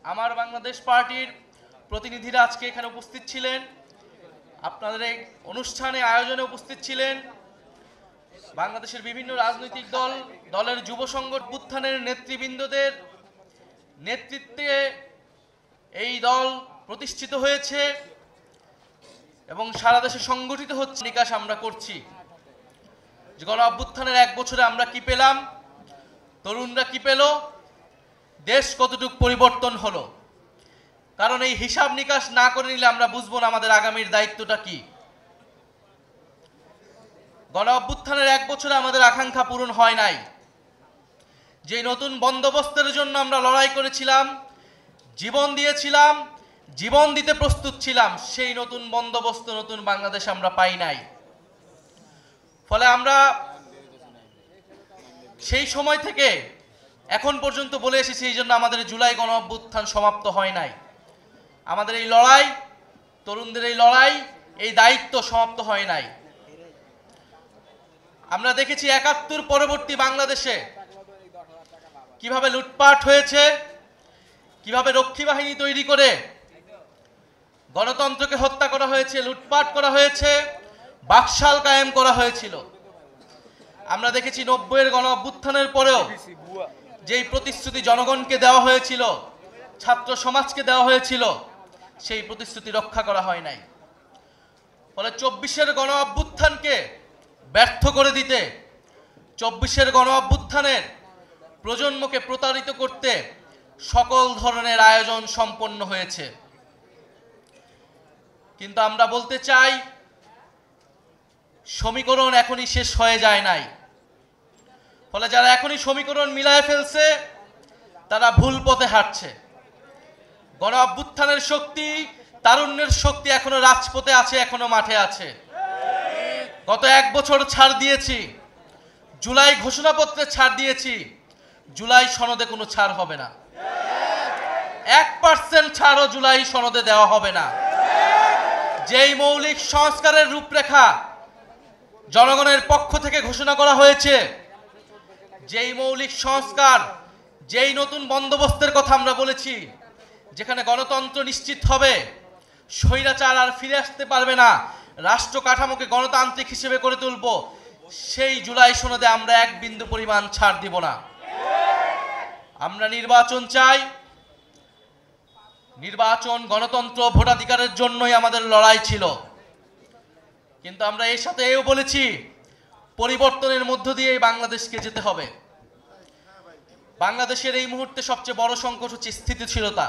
আমার বাংলাদেশ পার্টির প্রতিনিধিরা আজকে এখানে উপস্থিত ছিলেন, আপনাদের এই অনুষ্ঠানে আয়োজনে উপস্থিত ছিলেন বাংলাদেশের বিভিন্ন রাজনৈতিক দলের যুব সংগঠনের নেতৃবৃন্দদের নেতৃত্বে এই দল প্রতিষ্ঠিত হয়েছে এবং সারা দেশে সংগঠিত হচ্ছে। নিকাশ আমরা করছি যে গণ অভ্যুত্থানের 1 বছরে আমরা কি পেলাম, তরুণরা কি পেল, দেশ কতটুকু পরিবর্তন হলো। কারণ এই হিসাব নিকাশ না করে নিলে আমরা বুঝবো না আমাদের আগামীর দায়িত্বটা কি। গণ অভ্যুত্থানের 1 বছরে আমাদের আকাঙ্ক্ষা পূরণ হয় নাই। যে নতুন বন্দোবস্তের জন্য আমরা লড়াই করেছিলাম, জীবন দিয়েছিলাম, জীবন দিতে প্রস্তুত ছিলাম, সেই নতুন বন্দোবস্ত, নতুন বাংলাদেশ আমরা পাই নাই। ফলে আমরা সেই সময় থেকে এখন পর্যন্ত বলে এসেছি, এই জন্য আমাদের জুলাই গণ অভ্যুত্থান সমাপ্ত হয় নাই। আমাদের এই লড়াই, তরুণদের এই লড়াই, এই দায়িত্ব সমাপ্ত হয় নাই। আমরা দেখেছি ৭১ পরবর্তী বাংলাদেশে কিভাবে লুটপাট হয়েছে, কিভাবে রক্ষী বাহিনী তৈরি করে গণতন্ত্রকে হত্যা করা হয়েছে, লুটপাট করা হয়েছে, বাকশাল কায়েম করা হয়েছিল। আমরা দেখেছি ৯০-এর গণ অভ্যুত্থানের পরেও যেই প্রতিশ্রুতি জনগণকে দেওয়া হয়েছিল, ছাত্র সমাজকে দেওয়া হয়েছিল, সেই প্রতিশ্রুতি রক্ষা করা হয় নাই। ফলে ২৪-এর গণ অভ্যুত্থানকে ব্যর্থ করে দিতে, ২৪-এর গণ অভ্যুত্থানের প্রজন্মকে প্রতারিত করতে সকল ধরনের আয়োজন সম্পন্ন হয়েছে। কিন্তু আমরা বলতে চাই, সমীকরণ এখনই শেষ হয়ে যায় নাই। ফলে যারা এখনই সমীকরণ মিলায় ফেলছে তারা ভুল পথে হাঁটছে। গণ অভ্যুত্থানের শক্তি, তারুণ্যের শক্তি এখনো রাজপথে আছে, এখনো মাঠে আছে। গত 1 বছর ছাড় দিয়েছি, জুলাই ঘোষণাপত্রে ছাড় দিয়েছি, জুলাই সনদে কোনো ছাড় হবে না। 1% ছাড়ও জুলাই সনদে দেওয়া হবে না। যেই মৌলিক সংস্কারের রূপরেখা জনগণের পক্ষ থেকে ঘোষণা করা হয়েছে, যেই মৌলিক সংস্কার, যেই নতুন বন্দোবস্তের কথা আমরা বলেছি, যেখানে গণতন্ত্র নিশ্চিত হবে, স্বৈরাচার আর ফিরে আসতে পারবে না, রাষ্ট্র কাঠামোকে গণতান্ত্রিক হিসেবে করে তুলব, সেই জুলাই সনদে আমরা 1 বিন্দু পরিমাণ ছাড় দিব না। আমরা নির্বাচন চাই। নির্বাচন, গণতন্ত্র, ভোটাধিকারের জন্যই আমাদের লড়াই ছিল। কিন্তু আমরা এর সাথে এও বলেছি, পরিবর্তনের মধ্য দিয়ে বাংলাদেশকে যেতে হবে। বাংলাদেশের এই মুহূর্তে সবচেয়ে বড় সংকট হচ্ছে স্থিতিশীলতা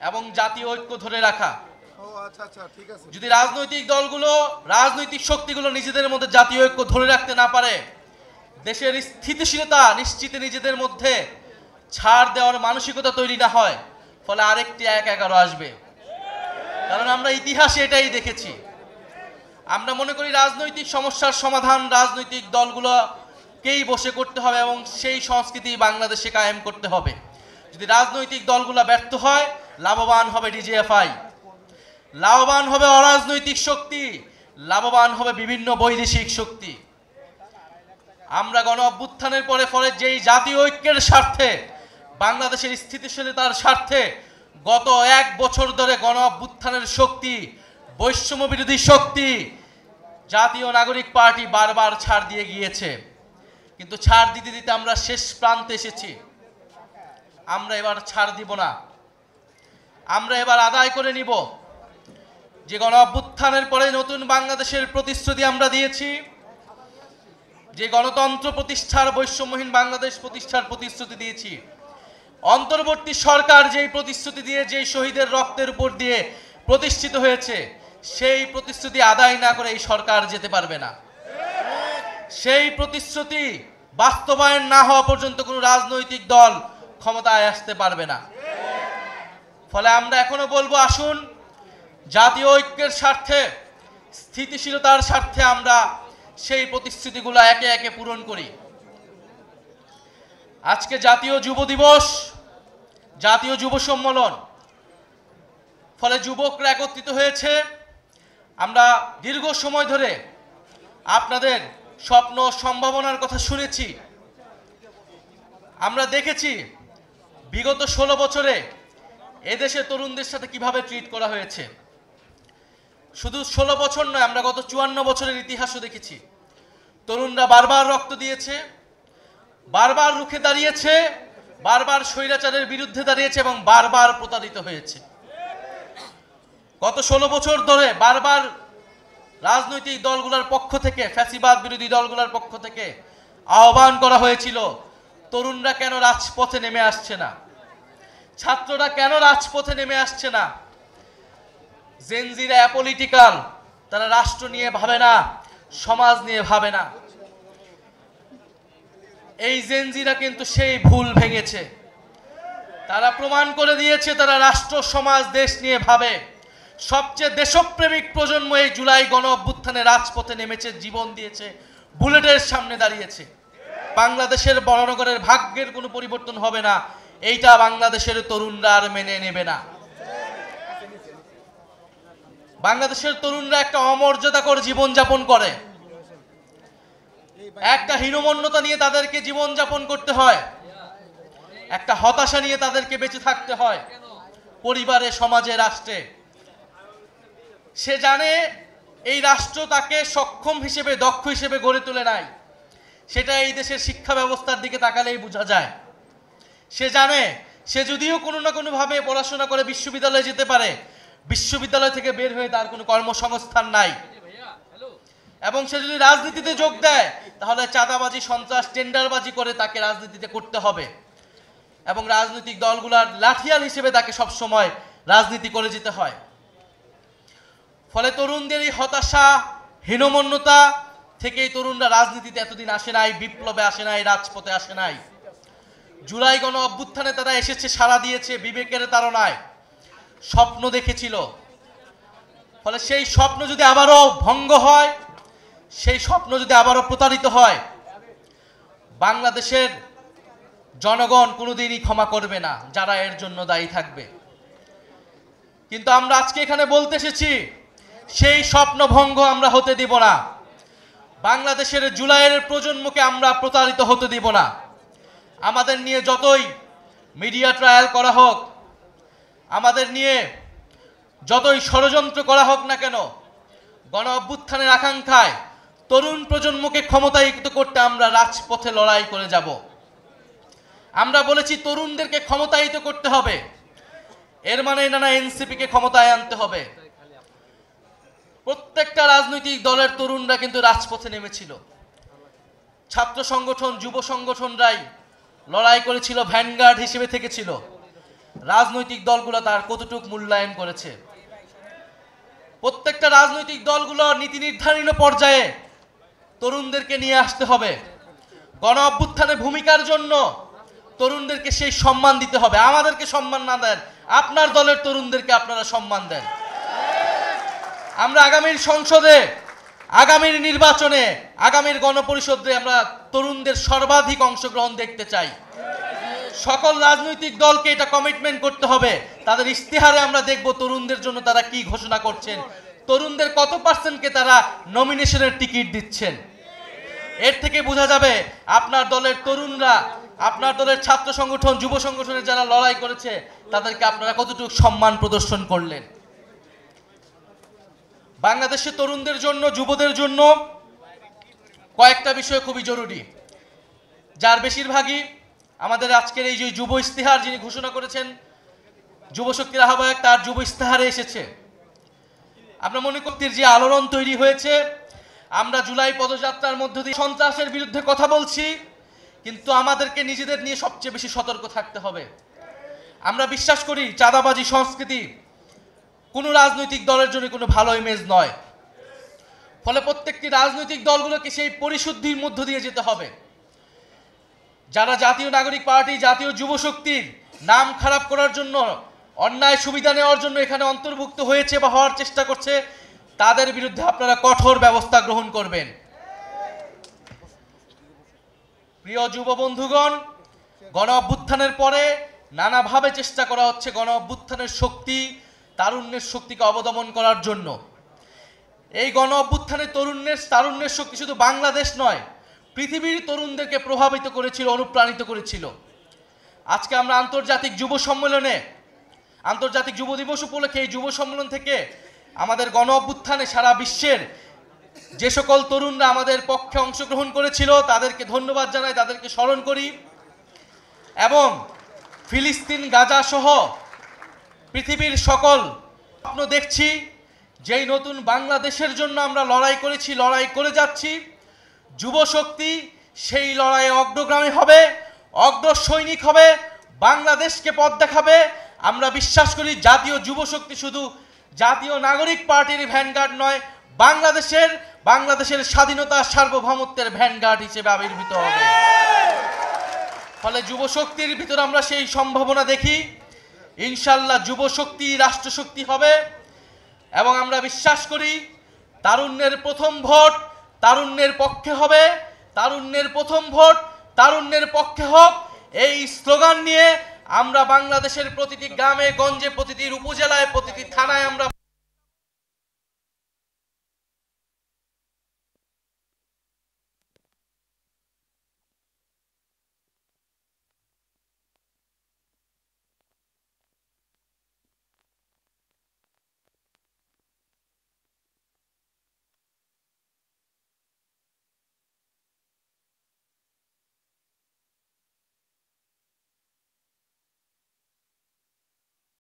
এবং জাতীয় ঐক্য ধরে রাখা। যদি রাজনৈতিক দলগুলো, রাজনৈতিক শক্তিগুলো নিজেদের মধ্যে জাতীয় ঐক্য ধরে রাখতে না পারে, দেশের স্থিতিশীলতা নিশ্চিতে নিজেদের মধ্যে ছাড় দেওয়ার মানসিকতা তৈরি না হয়, ফলে আরেকটি ১-১১ আসবে। কারণ আমরা ইতিহাসে এটাই দেখেছি। আমরা মনে করি রাজনৈতিক সমস্যার সমাধান রাজনৈতিক দলগুলোকেই বসে করতে হবে এবং সেই সংস্কৃতি বাংলাদেশে কায়েম করতে হবে। যদি রাজনৈতিক দলগুলো ব্যর্থ হয়, লাভবান হবে ডিজিএফআই, লাভবান হবে অরাজনৈতিক শক্তি, লাভবান হবে বিভিন্ন বৈদেশিক শক্তি। আমরা গণ অভ্যুত্থানের ফলে যেই জাতীয় ঐক্যের স্বার্থে, বাংলাদেশের স্থিতিশীলতার স্বার্থে গত 1 বছর ধরে গণ অভ্যুত্থানের শক্তি, বৈষম্য বিরোধী শক্তি, জাতীয় নাগরিক পার্টি বারবার ছাড় দিয়ে গিয়েছে। কিন্তু ছাড় দিতে দিতে আমরা শেষ প্রান্তে এসেছি। আমরা এবার ছাড় দিব না। আমরা এবার আদায় করে নিব যে গণ অভ্যুত্থানের পরে নতুন বাংলাদেশের প্রতিশ্রুতি আমরা দিয়েছি, যে গণতন্ত্র প্রতিষ্ঠার, বৈষম্যহীন বাংলাদেশ প্রতিষ্ঠার প্রতিশ্রুতি দিয়েছি। অন্তর্বর্তী সরকার যেই প্রতিশ্রুতি দিয়ে, যেই শহীদের রক্তের উপর দিয়ে প্রতিষ্ঠিত হয়েছে, সেই প্রতিশ্রুতি আদায় না করে এই সরকার যেতে পারবে না। সেই প্রতিশ্রুতি বাস্তবায়ন না হওয়া পর্যন্ত কোনো রাজনৈতিক দল ক্ষমতায় আসতে পারবে না। ফলে আমরা এখনো বলবো, আসুন জাতীয় ঐক্যের স্বার্থে, স্থিতিশীলতার স্বার্থে আমরা সেই প্রতিশ্রুতিগুলো একে একে পূরণ করি। আজকে জাতীয় যুব দিবস, জাতীয় যুব সম্মেলন, ফলে যুবকরা একত্রিত হয়েছে। আমরা দীর্ঘ সময় ধরে আপনাদের স্বপ্ন, সম্ভাবনার কথা শুনেছি। আমরা দেখেছি বিগত 16 বছরে এদেশে তরুণদের সাথে কিভাবে ট্রিট করা হয়েছে। শুধু 16 বছর নয়, আমরা গত 54 বছরের ইতিহাসও দেখেছি। তরুণরা বারবার রক্ত দিয়েছে, বারবার রুখে দাঁড়িয়েছে, বারবার স্বৈরাচারের বিরুদ্ধে দাঁড়িয়েছে এবং বারবার প্রতারিত হয়েছে। গত 16 বছর ধরে বারবার রাজনৈতিক দলগুলোর পক্ষ থেকে, ফ্যাসিবাদ বিরোধী দলগুলোর পক্ষ থেকে আহ্বান করা হয়েছিল, তরুণরা কেন রাজপথে নেমে আসছে না, ছাত্ররা কেন রাজপথে নেমে আসছে না। জেনজিরা অ্যাপলিটিক্যাল, তারা রাষ্ট্র নিয়ে ভাবে না, সমাজ নিয়ে ভাবে না। এই জেনজিরা কিন্তু সেই ভুল ভেঙেছে, তারা প্রমাণ করে দিয়েছে তারা রাষ্ট্র, সমাজ, দেশ নিয়ে ভাবে। সবচেয়ে দেশপ্রেমিক প্রজন্ম এই জুলাই গণ অভ্যুত্থানে রাজপথে নেমেছে, জীবন দিয়েছে, বুলেটের সামনে দাঁড়িয়েছে। বাংলাদেশের বড়নগরের ভাগ্যের কোনো পরিবর্তন হবে না, এইটা বাংলাদেশের তরুণরা আর মেনে নেবে না। বাংলাদেশের তরুণরা একটা অমর্যাদাকর জীবনযাপন করে, একটা হীনমন্যতা নিয়ে তাদেরকে জীবনযাপন করতে হয়, একটা হতাশা নিয়ে তাদেরকে বেঁচে থাকতে হয় পরিবারে, সমাজে, রাষ্ট্রে। সে জানে এই রাষ্ট্র তাকে সক্ষম হিসেবে, দক্ষ হিসেবে গড়ে তোলে নাই, সেটা এই দেশের শিক্ষা ব্যবস্থার দিকে তাকালেই বোঝা যায়। সে জানে সে যদিও কোনো না কোনোভাবে পড়াশোনা করে বিশ্ববিদ্যালয়ে যেতে পারে, বিশ্ববিদ্যালয় থেকে বের হয়ে তার কোনো কর্মসংস্থান নাই, এবং সে যদি রাজনীতিতে যোগ দেয় তাহলে চাঁদাবাজি, সন্ত্রাস, টেন্ডারবাজি করে তাকে রাজনীতিতে করতে হবে, এবং রাজনৈতিক দলগুলোর লাঠিয়াল হিসেবে তাকে সবসময় রাজনীতি করে যেতে হয়। ফলে তরুণদের এই হতাশা, হীনমন্যতা থেকেই তরুণরা রাজনীতিতে এতদিন আসে নাই, বিপ্লবে আসে নাই, রাজপথে আসে নাই। জুলাই গণ অভ্যুত্থানে তারা এসেছে, সাড়া দিয়েছে বিবেকের তাড়নায়, স্বপ্ন দেখেছিল। ফলে সেই স্বপ্ন যদি আবারও ভঙ্গ হয়, সেই স্বপ্ন যদি আবারও প্রতারিত হয়, বাংলাদেশের জনগণ কোনোদিনই ক্ষমা করবে না, যারা এর জন্য দায়ী থাকবে। কিন্তু আমরা আজকে এখানে বলতে এসেছি, সেই স্বপ্ন ভঙ্গ আমরা হতে দিব না। বাংলাদেশের জুলাইয়ের প্রজন্মকে আমরা প্রতারিত হতে দিব না। আমাদের নিয়ে যতই মিডিয়া ট্রায়াল করা হোক, আমাদের নিয়ে যতই ষড়যন্ত্র করা হোক না কেন, গণ অভ্যুত্থানের আকাঙ্ক্ষায় তরুণ প্রজন্মকে ক্ষমতায়িত করতে আমরা রাজপথে লড়াই করে যাব। আমরা বলেছি তরুণদেরকে ক্ষমতায়িত করতে হবে, এর মানে না এনসিপিকে ক্ষমতায় আনতে হবে। প্রত্যেকটা রাজনৈতিক দলের তরুণরা কিন্তু রাজপথে নেমেছিল, ছাত্র সংগঠন, যুব সংগঠনরাই লড়াই করেছিল, ভ্যানগার্ড হিসেবে থেকেছিল। রাজনৈতিক দলগুলো তার কতটুকু মূল্যায়ন করেছে? প্রত্যেকটা রাজনৈতিক দলগুলো নীতি নির্ধারণ পর্যায়ে তরুণদেরকে নিয়ে আসতে হবে। গণ অভ্যুত্থানে ভূমিকার জন্য তরুণদেরকে সেই সম্মান দিতে হবে। আমাদেরকে সম্মান না দেন, আপনার দলের তরুণদেরকে আপনারা সম্মান দেন। আমরা আগামীর সংসদে, আগামীর নির্বাচনে, আগামীর গণপরিষদে আমরা তরুণদের সর্বাধিক অংশগ্রহণ দেখতে চাই। সকল রাজনৈতিক দলকে এটা কমিটমেন্ট করতে হবে। তাদের ইশতেহারে আমরা দেখব তরুণদের জন্য তারা কি ঘোষণা করছেন, তরুণদের কত পার্সেন্টকে তারা নমিনেশনের টিকিট দিচ্ছেন। এর থেকে বোঝা যাবে আপনার দলের তরুণরা, আপনার দলের ছাত্র সংগঠন, যুব সংগঠনের যারা লড়াই করেছে তাদেরকে আপনারা কতটুকু সম্মান প্রদর্শন করলেন। বাংলাদেশের তরুণদের জন্য, যুবদের জন্য কয়েকটা বিষয় খুবই জরুরি, যার বেশিরভাগই আমাদের আজকের এই যে যুব ইশতেহার যিনি ঘোষণা করেছেন, যুব শক্তির আহ্বায়ক, তার যুব ইশতেহারে এসেছে। আমরা মনে করতে যে আলোড়ন তৈরি হয়েছে, আমরা জুলাই পদযাত্রার মধ্য দিয়ে সন্ত্রাসের বিরুদ্ধে কথা বলছি, কিন্তু আমাদেরকে নিজেদের নিয়ে সবচেয়ে বেশি সতর্ক থাকতে হবে। আমরা বিশ্বাস করি চাঁদাবাজি সংস্কৃতি কোনো রাজনৈতিক দলের জন্য কোনো ভালো ইমেজ নয়। ফলে প্রত্যেকটি রাজনৈতিক দলগুলোকে সেই পরিশুদ্ধির মধ্য দিয়ে যেতে হবে। যারা জাতীয় নাগরিক পার্টি, জাতীয় যুব শক্তির নাম খারাপ করার জন্য, অন্যায় সুবিধা নেওয়ার জন্য এখানে অন্তর্ভুক্ত হয়েছে বা হওয়ার চেষ্টা করছে, তাদের বিরুদ্ধে আপনারা কঠোর ব্যবস্থা গ্রহণ করবেন। প্রিয় যুব বন্ধুগণ, গণ অভ্যুত্থানের পরে নানাভাবে চেষ্টা করা হচ্ছে গণ অভ্যুত্থানের শক্তি, তারুণ্যের শক্তিকে অবদমন করার জন্য। এই গণ অভ্যুত্থানের তারুণ্যের শক্তি শুধু বাংলাদেশ নয়, পৃথিবীর তরুণদেরকে প্রভাবিত করেছিল, অনুপ্রাণিত করেছিল। আজকে আমরা আন্তর্জাতিক যুব সম্মেলনে আন্তর্জাতিক যুব দিবস উপলক্ষে এই যুব সম্মেলন থেকে আমাদের গণ অভ্যুত্থানে সারা বিশ্বের যে সকল তরুণরা আমাদের পক্ষে অংশগ্রহণ করেছিল তাদেরকে ধন্যবাদ জানাই, তাদেরকে স্মরণ করি। এবং ফিলিস্তিন, গাজা সহ পৃথিবীর সকল স্বপ্ন দেখছি, যেই নতুন বাংলাদেশের জন্য আমরা লড়াই করেছি, লড়াই করে যাচ্ছি, যুব শক্তি সেই লড়াইয়ে অগ্রগামী হবে, অগ্র সৈনিক হবে, বাংলাদেশকে পথ দেখাবে। আমরা বিশ্বাস করি জাতীয় যুব শক্তি শুধু জাতীয় নাগরিক পার্টির ভ্যানগার্ড নয়, বাংলাদেশের স্বাধীনতা সার্বভৌমত্বের ভ্যানগার্ড হিসেবে আবির্ভূত হবে। ফলে যুব শক্তির ভিতর আমরা সেই সম্ভাবনা দেখি। ইনশাল্লাহ যুব শক্তি রাষ্ট্রশক্তি হবে এবং আমরা বিশ্বাস করি তারুণ্যের প্রথম ভোট তারুণ্যের পক্ষে হবে, তারুণ্যের প্রথম ভোট তারুণ্যের পক্ষে হোক। এই স্লোগান নিয়ে আমরা বাংলাদেশের প্রতিটি গ্রামে গঞ্জে, প্রতিটি উপজেলায়, প্রতিটি থানায় আমরা